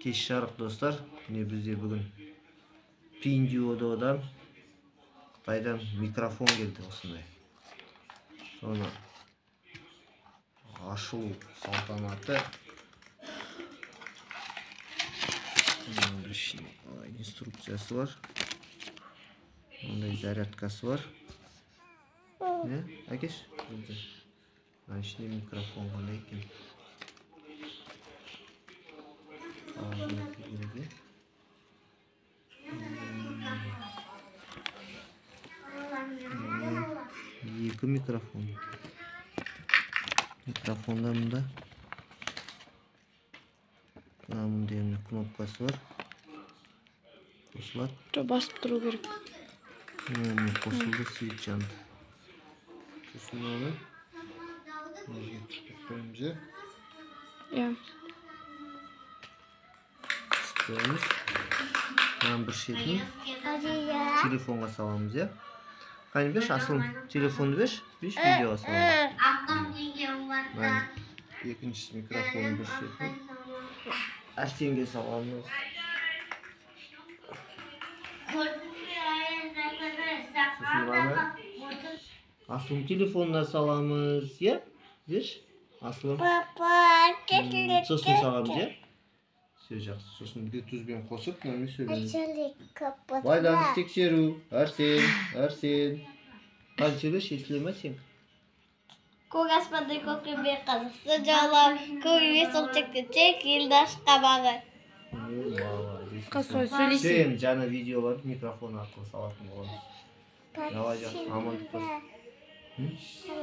Kеш жарык достар. Міне бізде бүгін Pinduodo'dan Қытайдан микрофон келді осындай. Соны ашу салтанаты. Инструкциясы бар. Ондай зарядкасы бар. Ne? Әкеш? Мына ішінде микрофон қандай екен. Екі микрофон. Микрофонда мында. Мында енді кнопкасы бар. Қосылады. Басып тұру керек. Қосылды, свет жанды. Сосын оны қойымыз. Иә. Sıkıyoruz. Tamam, bir şeyden telefonga salamız ya. Hani beş asıl telefonu beş video salamız. Ben ikincisi mikrofonu bir şeyden. Ertenge salamız. Asıl telefonuna salamız ya. Bir asıl. Sosun salamız ya. Жақсы. Сосын түзбен қосып, мынаны сөйлейміз. Байланыс тексеру. Арсен. Қаншелеш естіле ме сен? Көк аспандай көкірме қазықсы жаулап, көңілге сол чек елдаш қабағы. Қасой сөйлейсің. Сен жаңа видеолар микрофон арқылы салатын боламыз. Давай, амандық болсын.